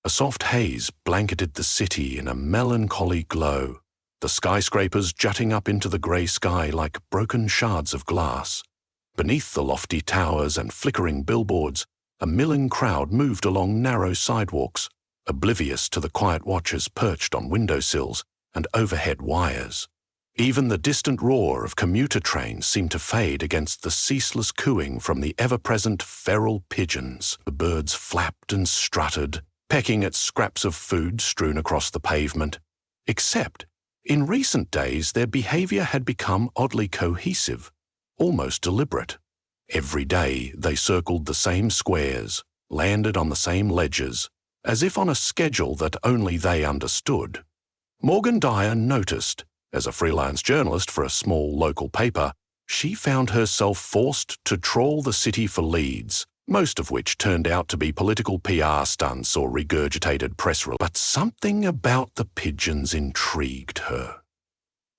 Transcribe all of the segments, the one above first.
A soft haze blanketed the city in a melancholy glow, the skyscrapers jutting up into the grey sky like broken shards of glass. Beneath the lofty towers and flickering billboards, a milling crowd moved along narrow sidewalks, oblivious to the quiet watchers perched on windowsills and overhead wires. Even the distant roar of commuter trains seemed to fade against the ceaseless cooing from the ever-present feral pigeons. The birds flapped and strutted, pecking at scraps of food strewn across the pavement. Except, in recent days, their behavior had become oddly cohesive, almost deliberate. Every day they circled the same squares, landed on the same ledges, as if on a schedule that only they understood. Morgan Dyer noticed, as a freelance journalist for a small local paper, she found herself forced to trawl the city for leads, most of which turned out to be political PR stunts or regurgitated press releases. But something about the pigeons intrigued her.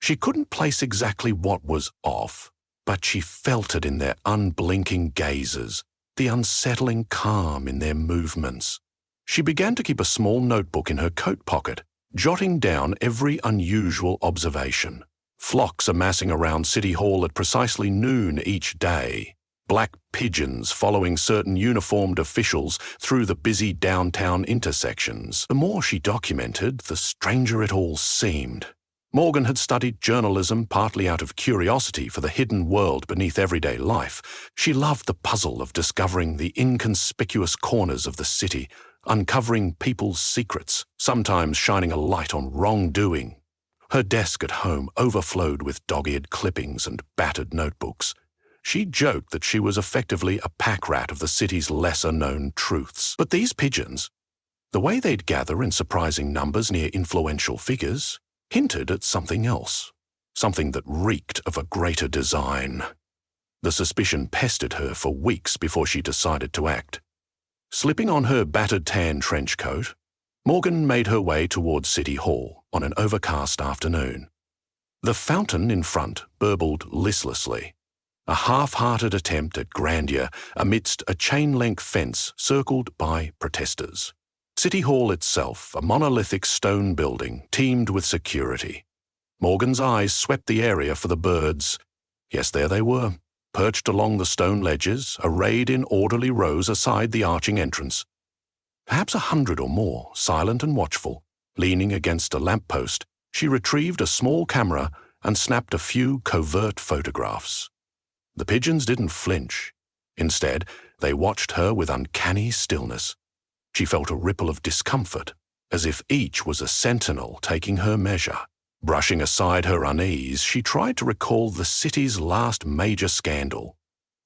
She couldn't place exactly what was off, but she felt it in their unblinking gazes, the unsettling calm in their movements. She began to keep a small notebook in her coat pocket, jotting down every unusual observation. Flocks amassing around City Hall at precisely noon each day. Black pigeons following certain uniformed officials through the busy downtown intersections. The more she documented, the stranger it all seemed. Morgan had studied journalism partly out of curiosity for the hidden world beneath everyday life. She loved the puzzle of discovering the inconspicuous corners of the city, uncovering people's secrets, sometimes shining a light on wrongdoing. Her desk at home overflowed with dog-eared clippings and battered notebooks. She joked that she was effectively a pack rat of the city's lesser-known truths. But these pigeons, the way they'd gather in surprising numbers near influential figures, hinted at something else, something that reeked of a greater design. The suspicion pestered her for weeks before she decided to act. Slipping on her battered tan trench coat, Morgan made her way towards City Hall on an overcast afternoon. The fountain in front burbled listlessly, a half-hearted attempt at grandeur amidst a chain-link fence circled by protesters. City Hall itself, a monolithic stone building, teemed with security. Morgan's eyes swept the area for the birds. Yes, there they were, perched along the stone ledges, arrayed in orderly rows aside the arching entrance. Perhaps 100 or more, silent and watchful. Leaning against a lamppost, she retrieved a small camera and snapped a few covert photographs. The pigeons didn't flinch. Instead, they watched her with uncanny stillness. She felt a ripple of discomfort, as if each was a sentinel taking her measure. Brushing aside her unease, she tried to recall the city's last major scandal.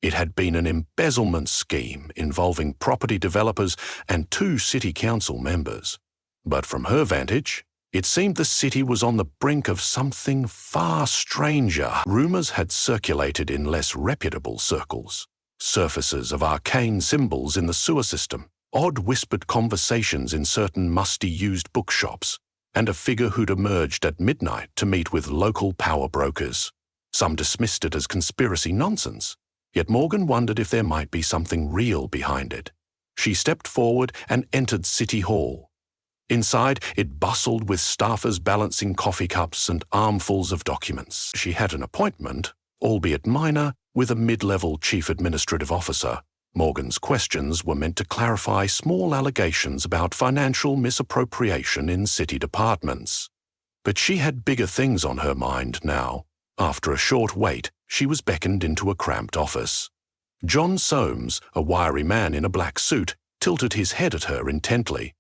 It had been an embezzlement scheme involving property developers and 2 city council members. But from her vantage, it seemed the city was on the brink of something far stranger. Rumors had circulated in less reputable circles. Surfaces of arcane symbols in the sewer system, odd whispered conversations in certain musty-used bookshops, and a figure who'd emerged at midnight to meet with local power brokers. Some dismissed it as conspiracy nonsense, yet Morgan wondered if there might be something real behind it. She stepped forward and entered City Hall. Inside, it bustled with staffers balancing coffee cups and armfuls of documents. She had an appointment, albeit minor, with a mid-level chief administrative officer. Morgan's questions were meant to clarify small allegations about financial misappropriation in city departments. But she had bigger things on her mind now. After a short wait, she was beckoned into a cramped office. John Soames, a wiry man in a black suit, tilted his head at her intently.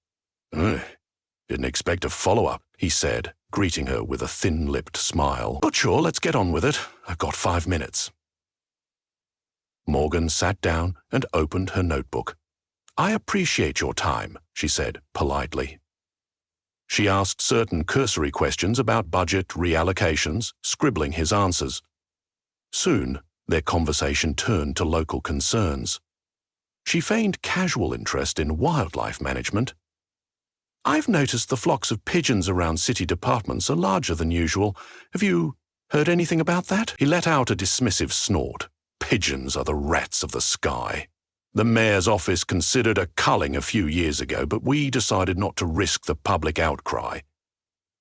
Didn't expect a follow-up, he said, greeting her with a thin-lipped smile. But sure, let's get on with it. I've got 5 minutes. Morgan sat down and opened her notebook. I appreciate your time, she said politely. She asked certain cursory questions about budget reallocations, scribbling his answers. Soon, their conversation turned to local concerns. She feigned casual interest in wildlife management. I've noticed the flocks of pigeons around city departments are larger than usual. Have you heard anything about that? He let out a dismissive snort. Pigeons are the rats of the sky. The mayor's office considered a culling a few years ago, but we decided not to risk the public outcry.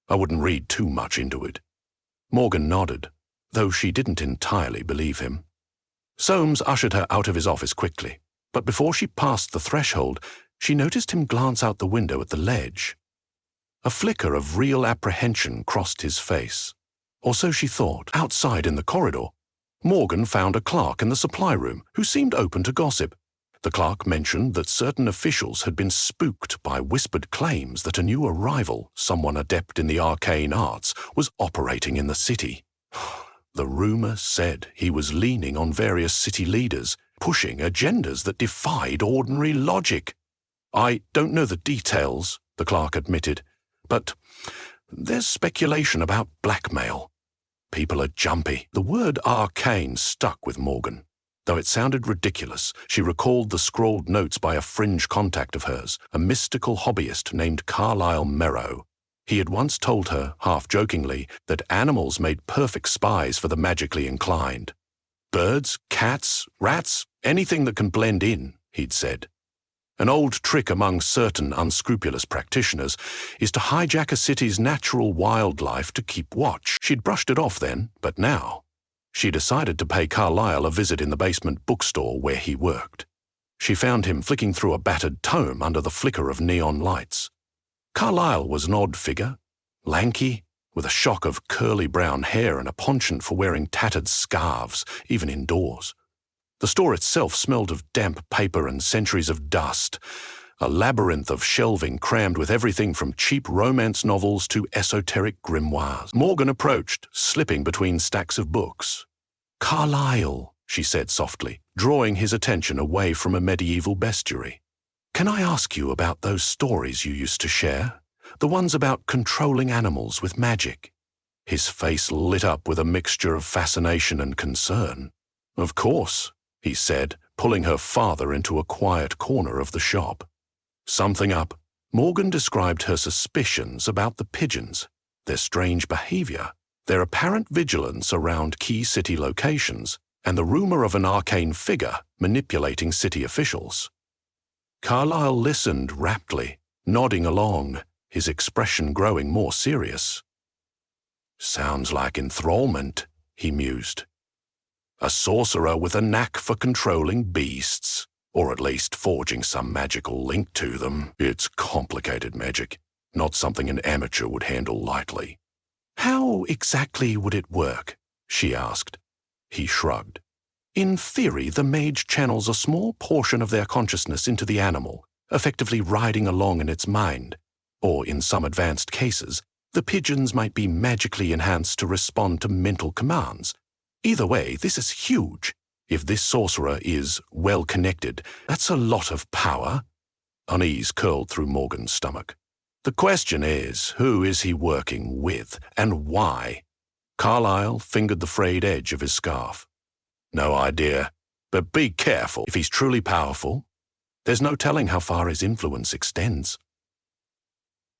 I wouldn't read too much into it." Morgan nodded, though she didn't entirely believe him. Soames ushered her out of his office quickly, but before she passed the threshold, she noticed him glance out the window at the ledge. A flicker of real apprehension crossed his face, or so she thought. Outside in the corridor, Morgan found a clerk in the supply room who seemed open to gossip. The clerk mentioned that certain officials had been spooked by whispered claims that a new arrival, someone adept in the arcane arts, was operating in the city. The rumor said he was leaning on various city leaders, pushing agendas that defied ordinary logic. "I don't know the details," the clerk admitted, "but there's speculation about blackmail. People are jumpy." The word arcane stuck with Morgan. Though it sounded ridiculous, she recalled the scrawled notes by a fringe contact of hers, a mystical hobbyist named Carlyle Merrow. He had once told her, half-jokingly, that animals made perfect spies for the magically inclined. "Birds, cats, rats, anything that can blend in," he'd said. An old trick among certain unscrupulous practitioners is to hijack a city's natural wildlife to keep watch. She'd brushed it off then, but now she decided to pay Carlyle a visit in the basement bookstore where he worked. She found him flicking through a battered tome under the flicker of neon lights. Carlyle was an odd figure, lanky, with a shock of curly brown hair and a penchant for wearing tattered scarves, even indoors. The store itself smelled of damp paper and centuries of dust, a labyrinth of shelving crammed with everything from cheap romance novels to esoteric grimoires. Morgan approached, slipping between stacks of books. "Carlyle," she said softly, drawing his attention away from a medieval bestiary. "Can I ask you about those stories you used to share? The ones about controlling animals with magic?" His face lit up with a mixture of fascination and concern. "Of course," he said, pulling her farther into a quiet corner of the shop. Something up, Morgan described her suspicions about the Pigeons, their strange behavior, their apparent vigilance around key city locations, and the rumor of an arcane figure manipulating city officials. Carlyle listened raptly, nodding along, his expression growing more serious. "Sounds like enthrallment," he mused. "A sorcerer with a knack for controlling beasts, or at least forging some magical link to them. It's complicated magic, not something an amateur would handle lightly." "How exactly would it work?" she asked. He shrugged. "In theory, the mage channels a small portion of their consciousness into the animal, effectively riding along in its mind. Or, in some advanced cases, the pigeons might be magically enhanced to respond to mental commands. Either way, this is huge. If this sorcerer is well-connected, that's a lot of power." Unease curled through Morgan's stomach. "The question is, who is he working with, and why?" Carlyle fingered the frayed edge of his scarf. "No idea, but be careful. If he's truly powerful, there's no telling how far his influence extends."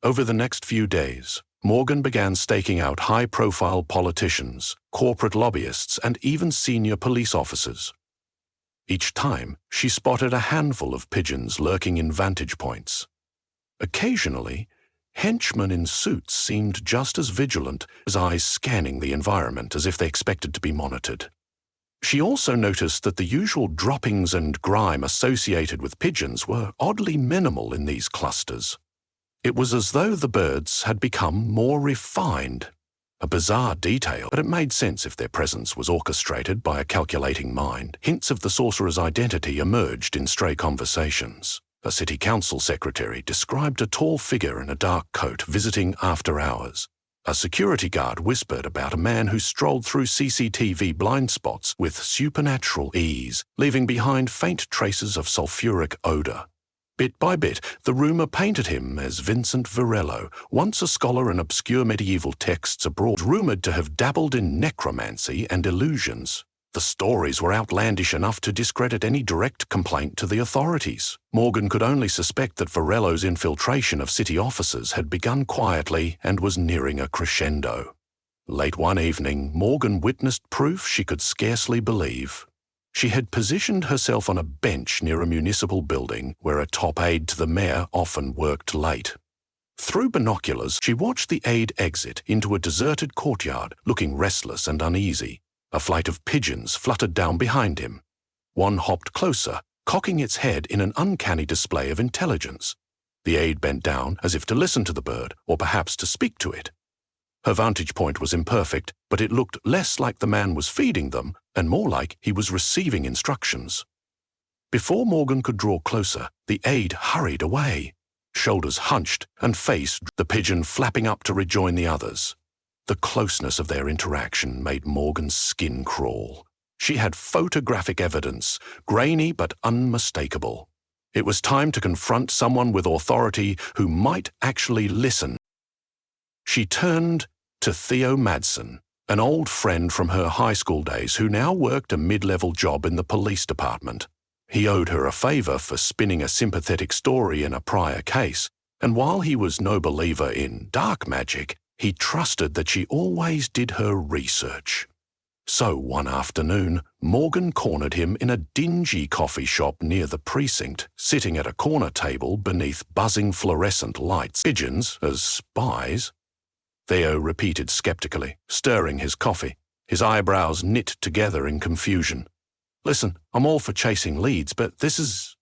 Over the next few days, Morgan began staking out high-profile politicians, corporate lobbyists, and even senior police officers. Each time, she spotted a handful of pigeons lurking in vantage points. Occasionally, henchmen in suits seemed just as vigilant, as eyes scanning the environment as if they expected to be monitored. She also noticed that the usual droppings and grime associated with pigeons were oddly minimal in these clusters. It was as though the birds had become more refined. A bizarre detail, but it made sense if their presence was orchestrated by a calculating mind. Hints of the sorcerer's identity emerged in stray conversations. A city council secretary described a tall figure in a dark coat visiting after hours. A security guard whispered about a man who strolled through CCTV blind spots with supernatural ease, leaving behind faint traces of sulfuric odor. Bit by bit, the rumor painted him as Vincent Varello, once a scholar in obscure medieval texts abroad, rumored to have dabbled in necromancy and illusions. The stories were outlandish enough to discredit any direct complaint to the authorities. Morgan could only suspect that Varello's infiltration of city offices had begun quietly and was nearing a crescendo. Late one evening, Morgan witnessed proof she could scarcely believe. She had positioned herself on a bench near a municipal building where a top aide to the mayor often worked late. Through binoculars, she watched the aide exit into a deserted courtyard, looking restless and uneasy. A flight of pigeons fluttered down behind him. One hopped closer, cocking its head in an uncanny display of intelligence. The aide bent down as if to listen to the bird, or perhaps to speak to it. Her vantage point was imperfect, but it looked less like the man was feeding them and more like he was receiving instructions. Before Morgan could draw closer, the aide hurried away. Shoulders hunched and face, the pigeon flapping up to rejoin the others. The closeness of their interaction made Morgan's skin crawl. She had photographic evidence, grainy but unmistakable. It was time to confront someone with authority who might actually listen. She turned to Theo Madsen, an old friend from her high school days who now worked a mid-level job in the police department. He owed her a favor for spinning a sympathetic story in a prior case, and while he was no believer in dark magic, he trusted that she always did her research. So one afternoon, Morgan cornered him in a dingy coffee shop near the precinct, sitting at a corner table beneath buzzing fluorescent lights. Pigeons as spies? Theo repeated skeptically, stirring his coffee, his eyebrows knit together in confusion. Listen, I'm all for chasing leads, but this is...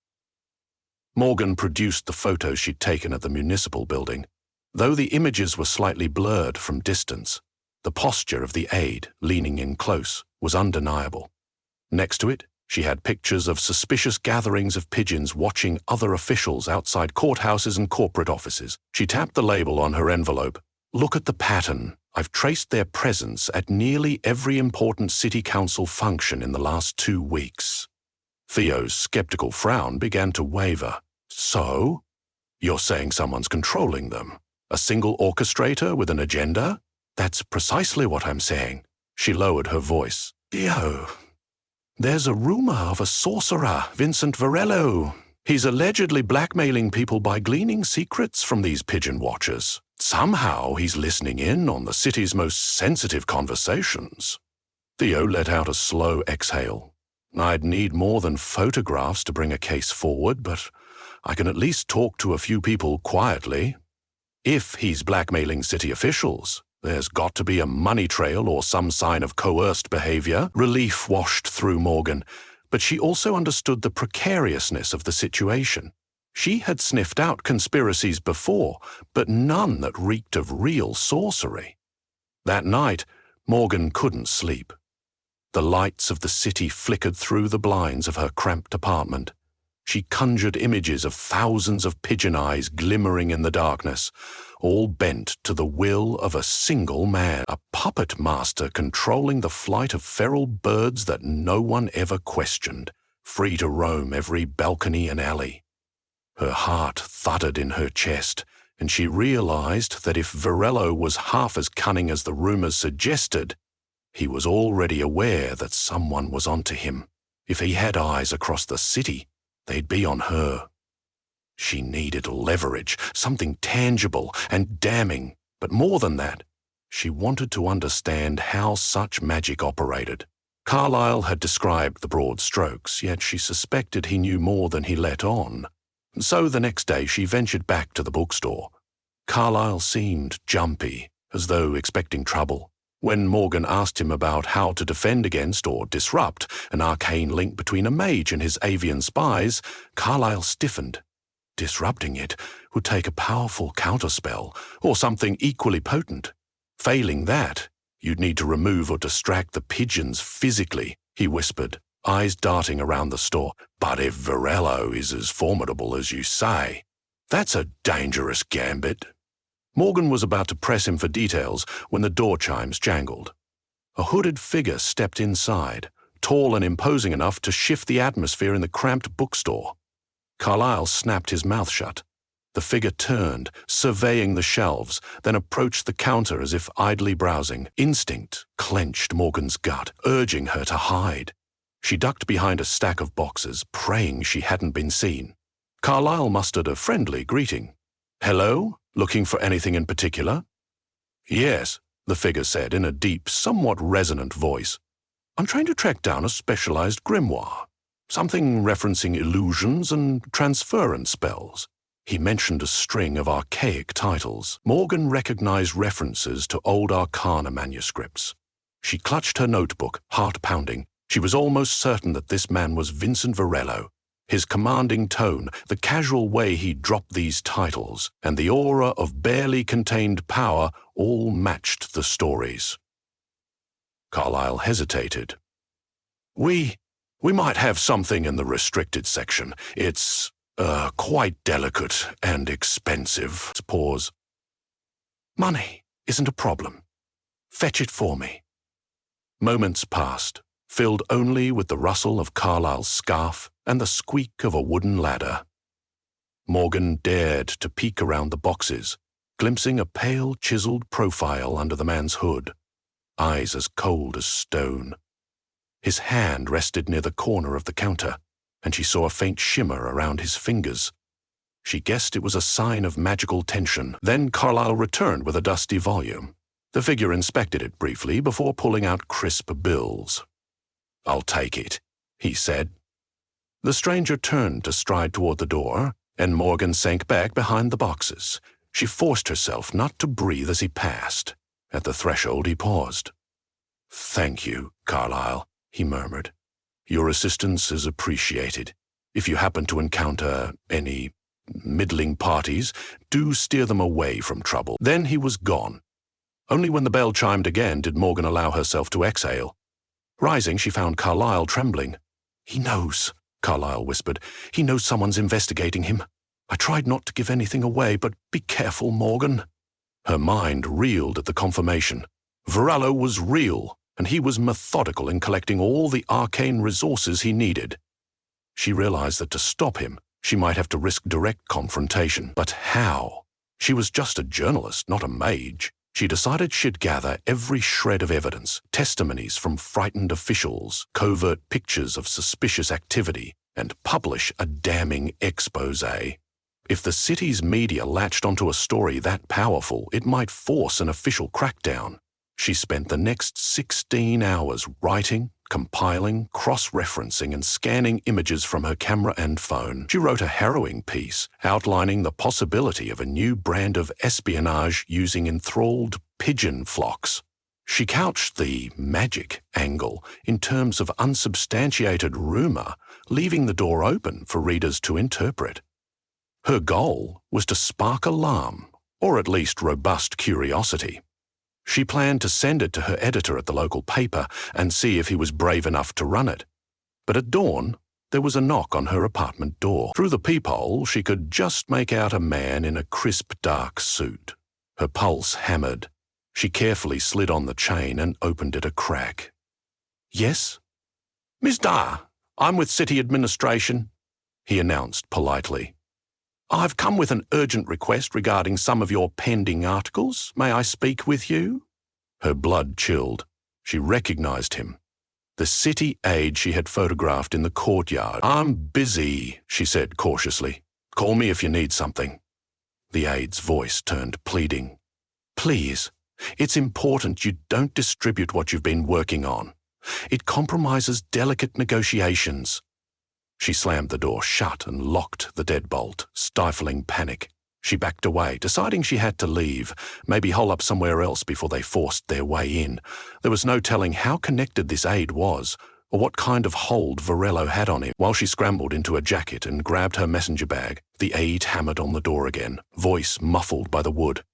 Morgan produced the photos she'd taken at the municipal building. Though the images were slightly blurred from distance, the posture of the aide, leaning in close, was undeniable. Next to it, she had pictures of suspicious gatherings of pigeons watching other officials outside courthouses and corporate offices. She tapped the label on her envelope. Look at the pattern. I've traced their presence at nearly every important city council function in the last 2 weeks. Theo's skeptical frown began to waver. So? You're saying someone's controlling them? A single orchestrator with an agenda? That's precisely what I'm saying. She lowered her voice. Theo, there's a rumor of a sorcerer, Vincent Varello. He's allegedly blackmailing people by gleaning secrets from these pigeon watchers. Somehow he's listening in on the city's most sensitive conversations. Theo let out a slow exhale. I'd need more than photographs to bring a case forward, but I can at least talk to a few people quietly. If he's blackmailing city officials, there's got to be a money trail or some sign of coerced behavior. Relief washed through Morgan, but she also understood the precariousness of the situation. She had sniffed out conspiracies before, but none that reeked of real sorcery. That night, Morgan couldn't sleep. The lights of the city flickered through the blinds of her cramped apartment. She conjured images of thousands of pigeon eyes glimmering in the darkness, all bent to the will of a single man, a puppet master controlling the flight of feral birds that no one ever questioned, free to roam every balcony and alley. Her heart thudded in her chest, and she realized that if Varello was half as cunning as the rumors suggested, he was already aware that someone was onto him. If he had eyes across the city, they'd be on her. She needed leverage, something tangible and damning, but more than that, she wanted to understand how such magic operated. Carlyle had described the broad strokes, yet she suspected he knew more than he let on. So the next day she ventured back to the bookstore. Carlyle seemed jumpy, as though expecting trouble. When Morgan asked him about how to defend against or disrupt an arcane link between a mage and his avian spies, Carlyle stiffened. Disrupting it would take a powerful counterspell, or something equally potent. Failing that, you'd need to remove or distract the pigeons physically, he whispered, eyes darting around the store. But if Varello is as formidable as you say, that's a dangerous gambit. Morgan was about to press him for details when the door chimes jangled. A hooded figure stepped inside, tall and imposing enough to shift the atmosphere in the cramped bookstore. Carlyle snapped his mouth shut. The figure turned, surveying the shelves, then approached the counter as if idly browsing. Instinct clenched Morgan's gut, urging her to hide. She ducked behind a stack of boxes, praying she hadn't been seen. Carlyle mustered a friendly greeting. "Hello? Looking for anything in particular?" "Yes," the figure said in a deep, somewhat resonant voice. I'm trying to track down a specialized grimoire, something referencing illusions and transference spells. He mentioned a string of archaic titles. Morgan recognized references to old arcana manuscripts. She clutched her notebook, heart pounding. She was almost certain that this man was Vincent Varello. His commanding tone, the casual way he dropped these titles, and the aura of barely contained power all matched the stories. Carlyle hesitated. We might have something in the restricted section. It's quite delicate and expensive. Pause. Money isn't a problem. Fetch it for me. Moments passed, filled only with the rustle of Carlyle's scarf and the squeak of a wooden ladder. Morgan dared to peek around the boxes, glimpsing a pale, chiseled profile under the man's hood, eyes as cold as stone. His hand rested near the corner of the counter, and she saw a faint shimmer around his fingers. She guessed it was a sign of magical tension. Then Carlyle returned with a dusty volume. The figure inspected it briefly before pulling out crisp bills. "I'll take it," he said. The stranger turned to stride toward the door, and Morgan sank back behind the boxes. She forced herself not to breathe as he passed. At the threshold he paused. "Thank you, Carlyle," he murmured. "Your assistance is appreciated. If you happen to encounter any middling parties, do steer them away from trouble." Then he was gone. Only when the bell chimed again did Morgan allow herself to exhale. Rising, she found Carlyle trembling. "He knows," Carlyle whispered. "He knows someone's investigating him. I tried not to give anything away, but be careful, Morgan." Her mind reeled at the confirmation. Varello was real, and he was methodical in collecting all the arcane resources he needed. She realized that to stop him, she might have to risk direct confrontation. But how? She was just a journalist, not a mage. She decided she'd gather every shred of evidence, testimonies from frightened officials, covert pictures of suspicious activity, and publish a damning exposé. If the city's media latched onto a story that powerful, it might force an official crackdown. She spent the next 16 hours writing, compiling, cross-referencing, and scanning images from her camera and phone. She wrote a harrowing piece outlining the possibility of a new brand of espionage using enthralled pigeon flocks. She couched the magic angle in terms of unsubstantiated rumor, leaving the door open for readers to interpret. Her goal was to spark alarm, or at least robust curiosity. She planned to send it to her editor at the local paper and see if he was brave enough to run it. But at dawn, there was a knock on her apartment door. Through the peephole, she could just make out a man in a crisp, dark suit. Her pulse hammered. She carefully slid on the chain and opened it a crack. "Yes?" "Miss Dyer, I'm with City Administration," he announced politely. "I've come with an urgent request regarding some of your pending articles. May I speak with you?" Her blood chilled. She recognized him. The city aide she had photographed in the courtyard. "I'm busy," she said cautiously. "Call me if you need something." The aide's voice turned pleading. "Please, it's important you don't distribute what you've been working on. It compromises delicate negotiations." She slammed the door shut and locked the deadbolt, stifling panic. She backed away, deciding she had to leave, maybe hole up somewhere else before they forced their way in. There was no telling how connected this aide was, or what kind of hold Varello had on him. While she scrambled into a jacket and grabbed her messenger bag, the aide hammered on the door again, voice muffled by the wood.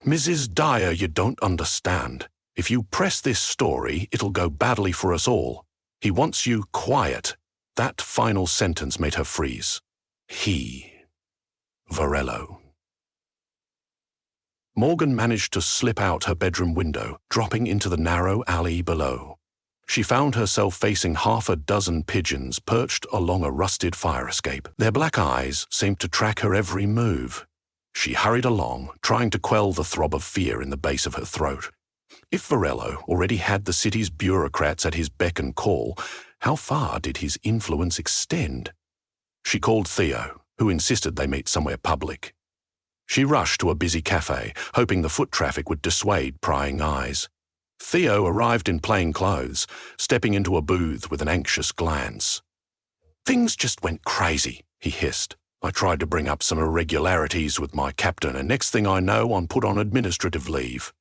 "Mrs. Dyer, you don't understand. If you press this story, it'll go badly for us all. He wants you quiet." That final sentence made her freeze. Varello. Morgan managed to slip out her bedroom window, dropping into the narrow alley below. She found herself facing half a dozen pigeons perched along a rusted fire escape. Their black eyes seemed to track her every move. She hurried along, trying to quell the throb of fear in the base of her throat. If Varello already had the city's bureaucrats at his beck and call, how far did his influence extend? She called Theo, who insisted they meet somewhere public. She rushed to a busy cafe, hoping the foot traffic would dissuade prying eyes. Theo arrived in plain clothes, stepping into a booth with an anxious glance. "Things just went crazy," he hissed. "I tried to bring up some irregularities with my captain, and next thing I know, I'm put on administrative leave.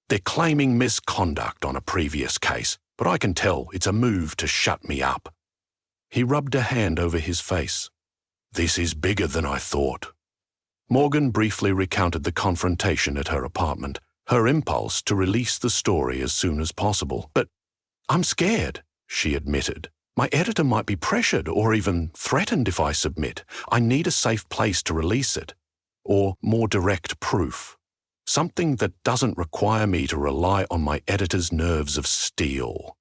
They're claiming misconduct on a previous case, but I can tell it's a move to shut me up." He rubbed a hand over his face. "This is bigger than I thought." Morgan briefly recounted the confrontation at her apartment, her impulse to release the story as soon as possible. "But I'm scared," she admitted. "My editor might be pressured or even threatened if I submit. I need a safe place to release it. Or more direct proof. Something that doesn't require me to rely on my editor's nerves of steel."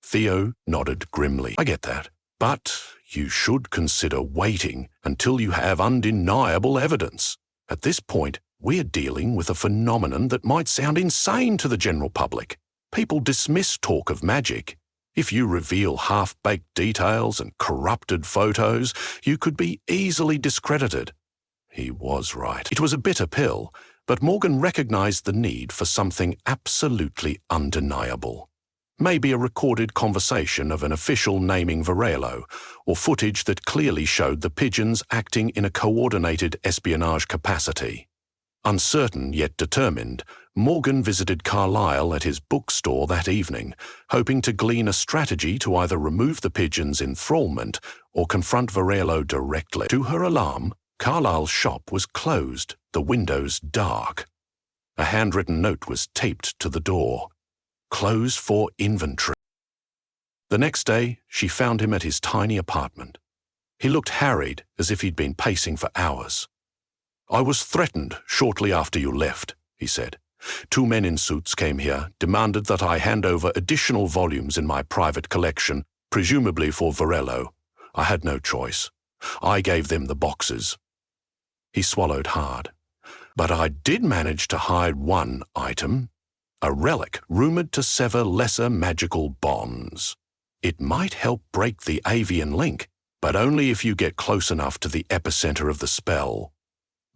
Theo nodded grimly. "I get that. But you should consider waiting until you have undeniable evidence. At this point, we're dealing with a phenomenon that might sound insane to the general public. People dismiss talk of magic. If you reveal half-baked details and corrupted photos, you could be easily discredited." He was right. It was a bitter pill, but Morgan recognized the need for something absolutely undeniable. Maybe a recorded conversation of an official naming Varelo, or footage that clearly showed the Pigeons acting in a coordinated espionage capacity. Uncertain yet determined, Morgan visited Carlyle at his bookstore that evening, hoping to glean a strategy to either remove the Pigeons' enthrallment or confront Varelo directly. To her alarm, Carlyle's shop was closed, the windows dark. A handwritten note was taped to the door. "Closed for inventory." The next day, she found him at his tiny apartment. He looked harried, as if he'd been pacing for hours. "I was threatened shortly after you left," he said. "Two men in suits came here, demanded that I hand over additional volumes in my private collection, presumably for Varelo. I had no choice. I gave them the boxes." He swallowed hard. "But I did manage to hide one item. A relic rumored to sever lesser magical bonds. It might help break the Avian link, but only if you get close enough to the epicenter of the spell."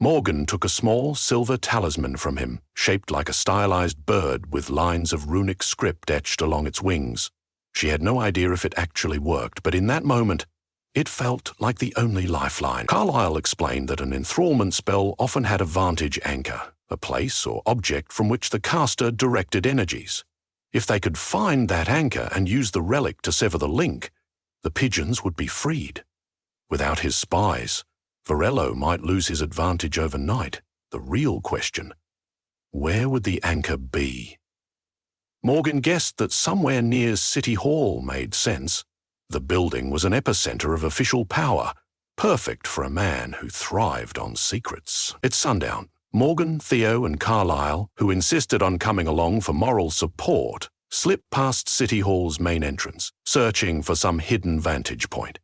Morgan took a small silver talisman from him, shaped like a stylized bird with lines of runic script etched along its wings. She had no idea if it actually worked, but in that moment, it felt like the only lifeline. Carlyle explained that an enthrallment spell often had a vantage anchor, a place or object from which the caster directed energies. If they could find that anchor and use the relic to sever the link, the Pigeons would be freed. Without his spies, Varelo might lose his advantage overnight. The real question: where would the anchor be? Morgan guessed that somewhere near City Hall made sense. The building was an epicenter of official power, perfect for a man who thrived on secrets. At sundown, Morgan, Theo, and Carlyle, who insisted on coming along for moral support, slipped past City Hall's main entrance, searching for some hidden vantage point.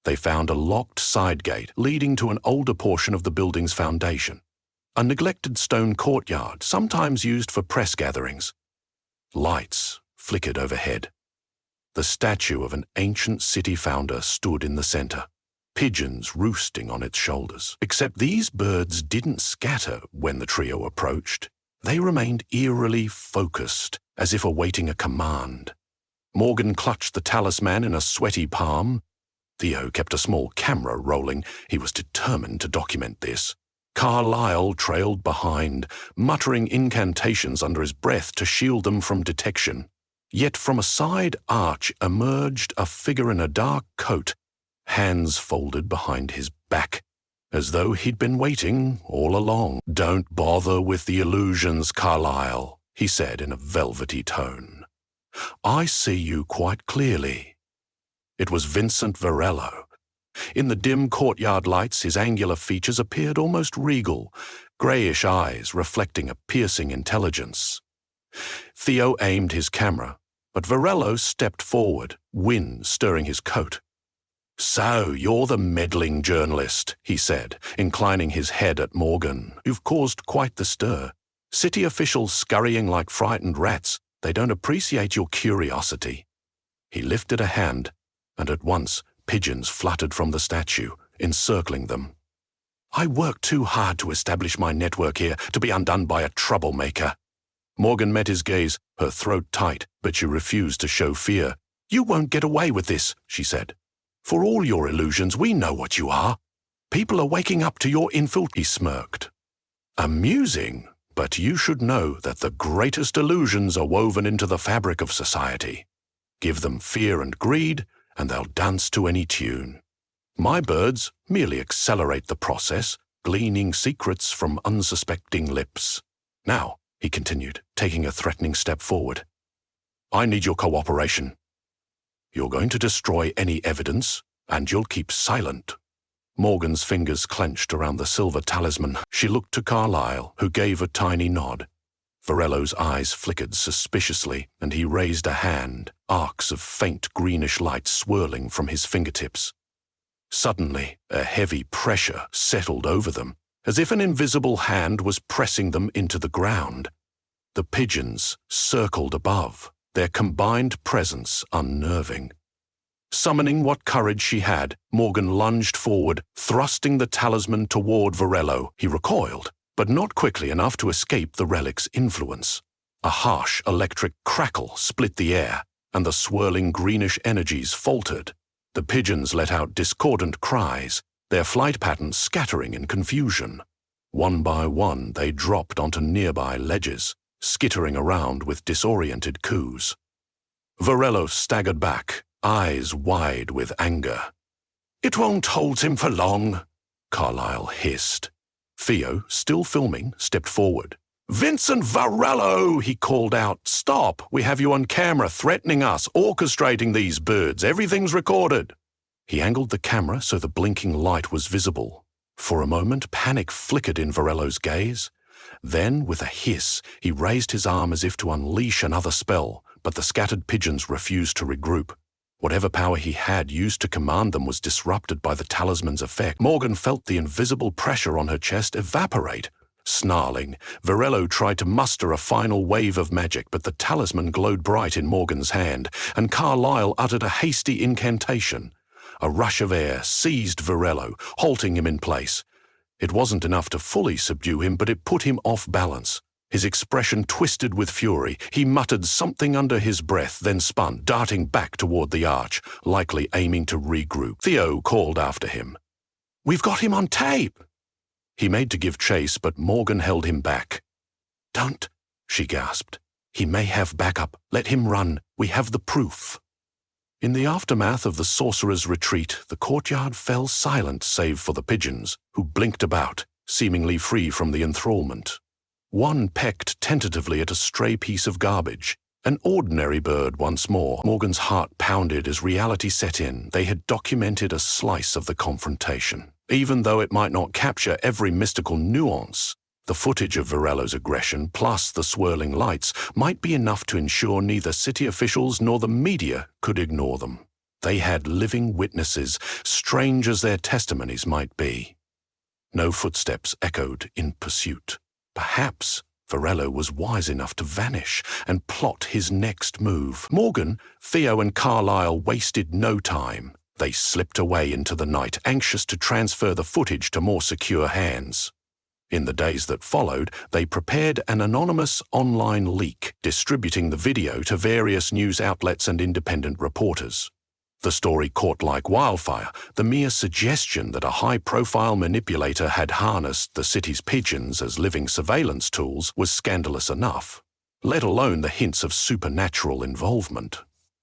They found a locked side gate leading to an older portion of the building's foundation, a neglected stone courtyard sometimes used for press gatherings. Lights flickered overhead. The statue of an ancient city founder stood in the center, pigeons roosting on its shoulders. Except these birds didn't scatter when the trio approached. They remained eerily focused, as if awaiting a command. Morgan clutched the talisman in a sweaty palm. Theo kept a small camera rolling. He was determined to document this. Carlyle trailed behind, muttering incantations under his breath to shield them from detection. Yet from a side arch emerged a figure in a dark coat, hands folded behind his back, as though he'd been waiting all along. "Don't bother with the illusions, Carlyle," he said in a velvety tone. "I see you quite clearly." It was Vincent Varelo. In the dim courtyard lights, his angular features appeared almost regal, greyish eyes reflecting a piercing intelligence. Theo aimed his camera, but Varelo stepped forward, wind stirring his coat. "So, you're the meddling journalist," he said, inclining his head at Morgan. "You've caused quite the stir. City officials scurrying like frightened rats. They don't appreciate your curiosity." He lifted a hand, and at once pigeons fluttered from the statue, encircling them. "I worked too hard to establish my network here to be undone by a troublemaker." Morgan met his gaze, her throat tight, but she refused to show fear. "You won't get away with this," she said. "For all your illusions, we know what you are. People are waking up to your He smirked. "Amusing, but you should know that the greatest illusions are woven into the fabric of society. Give them fear and greed, and they'll dance to any tune. My birds merely accelerate the process, gleaning secrets from unsuspecting lips. Now," he continued, taking a threatening step forward, "I need your cooperation. You're going to destroy any evidence, and you'll keep silent." Morgan's fingers clenched around the silver talisman. She looked to Carlyle, who gave a tiny nod. Varello's eyes flickered suspiciously, and he raised a hand, arcs of faint greenish light swirling from his fingertips. Suddenly, a heavy pressure settled over them, as if an invisible hand was pressing them into the ground. The pigeons circled above, their combined presence unnerving. Summoning what courage she had, Morgan lunged forward, thrusting the talisman toward Varello. He recoiled, but not quickly enough to escape the relic's influence. A harsh electric crackle split the air, and the swirling greenish energies faltered. The pigeons let out discordant cries, their flight patterns scattering in confusion. One by one, they dropped onto nearby ledges, skittering around with disoriented coos. Varello staggered back, eyes wide with anger. "It won't hold him for long," Carlyle hissed. Theo, still filming, stepped forward. "Vincent Varello," he called out. "Stop! We have you on camera threatening us, orchestrating these birds. Everything's recorded." He angled the camera so the blinking light was visible. For a moment, panic flickered in Varello's gaze. Then, with a hiss, he raised his arm as if to unleash another spell, but the scattered pigeons refused to regroup. Whatever power he had used to command them was disrupted by the talisman's effect. Morgan felt the invisible pressure on her chest evaporate. Snarling, Varello tried to muster a final wave of magic, but the talisman glowed bright in Morgan's hand, and Carlyle uttered a hasty incantation. A rush of air seized Varello, halting him in place. It wasn't enough to fully subdue him, but it put him off balance. His expression twisted with fury. He muttered something under his breath, then spun, darting back toward the arch, likely aiming to regroup. Theo called after him. "We've got him on tape!" He made to give chase, but Morgan held him back. "Don't," she gasped. "He may have backup. Let him run. We have the proof." In the aftermath of the sorcerer's retreat, the courtyard fell silent save for the pigeons, who blinked about, seemingly free from the enthrallment. One pecked tentatively at a stray piece of garbage. An ordinary bird once more. Morgan's heart pounded as reality set in. They had documented a slice of the confrontation. Even though it might not capture every mystical nuance, the footage of Varello's aggression plus the swirling lights might be enough to ensure neither city officials nor the media could ignore them. They had living witnesses, strange as their testimonies might be. No footsteps echoed in pursuit. Perhaps Varello was wise enough to vanish and plot his next move. Morgan, Theo, and Carlyle wasted no time. They slipped away into the night, anxious to transfer the footage to more secure hands. In the days that followed, they prepared an anonymous online leak, distributing the video to various news outlets and independent reporters. The story caught like wildfire. The mere suggestion that a high-profile manipulator had harnessed the city's pigeons as living surveillance tools was scandalous enough, let alone the hints of supernatural involvement.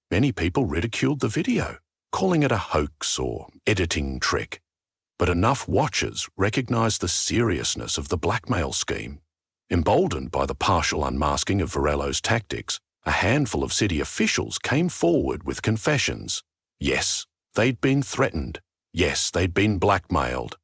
Many people ridiculed the video, calling it a hoax or editing trick. But enough watchers recognized the seriousness of the blackmail scheme. Emboldened by the partial unmasking of Varello's tactics, a handful of city officials came forward with confessions. Yes, they'd been threatened. Yes, they'd been blackmailed.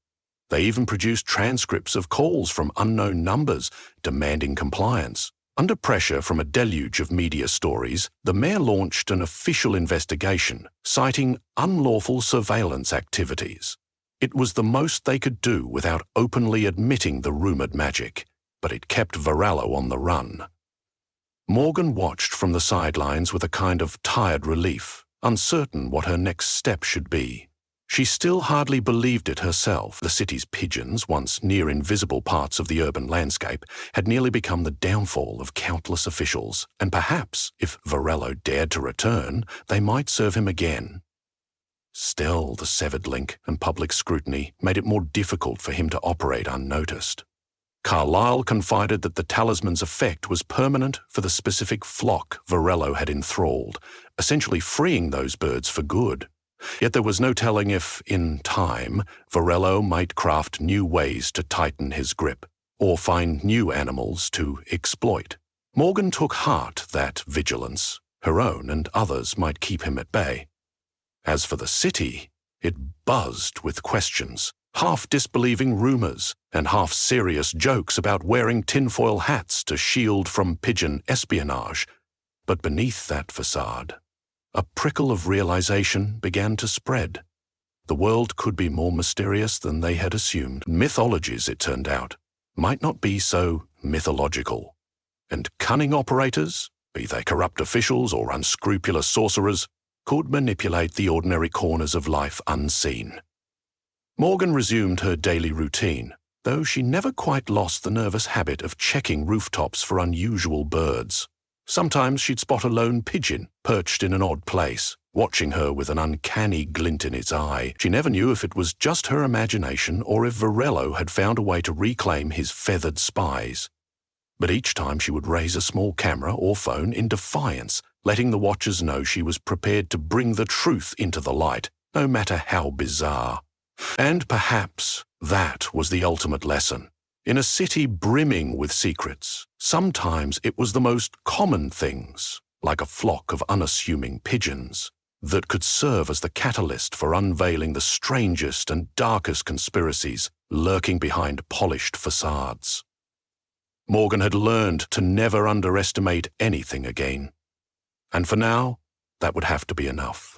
They even produced transcripts of calls from unknown numbers demanding compliance. Under pressure from a deluge of media stories, the mayor launched an official investigation, citing unlawful surveillance activities. It was the most they could do without openly admitting the rumored magic, but it kept Varello on the run. Morgan watched from the sidelines with a kind of tired relief, uncertain what her next step should be. She still hardly believed it herself. The city's pigeons, once near invisible parts of the urban landscape, had nearly become the downfall of countless officials, and perhaps, if Varello dared to return, they might serve him again. Still, the severed link and public scrutiny made it more difficult for him to operate unnoticed. Carlyle confided that the talisman's effect was permanent for the specific flock Varello had enthralled, essentially freeing those birds for good. Yet there was no telling if, in time, Varello might craft new ways to tighten his grip, or find new animals to exploit. Morgan took heart that vigilance, her own and others, might keep him at bay. As for the city, it buzzed with questions, half-disbelieving rumors, and half-serious jokes about wearing tinfoil hats to shield from pigeon espionage. But beneath that facade, a prickle of realization began to spread. The world could be more mysterious than they had assumed. Mythologies, it turned out, might not be so mythological. And cunning operators, be they corrupt officials or unscrupulous sorcerers, could manipulate the ordinary corners of life unseen. Morgan resumed her daily routine, though she never quite lost the nervous habit of checking rooftops for unusual birds. Sometimes she'd spot a lone pigeon perched in an odd place, watching her with an uncanny glint in its eye. She never knew if it was just her imagination or if Varello had found a way to reclaim his feathered spies. But each time she would raise a small camera or phone in defiance, letting the watchers know she was prepared to bring the truth into the light, no matter how bizarre. And perhaps that was the ultimate lesson. In a city brimming with secrets, sometimes it was the most common things, like a flock of unassuming pigeons, that could serve as the catalyst for unveiling the strangest and darkest conspiracies lurking behind polished facades. Morgan had learned to never underestimate anything again. And for now, that would have to be enough.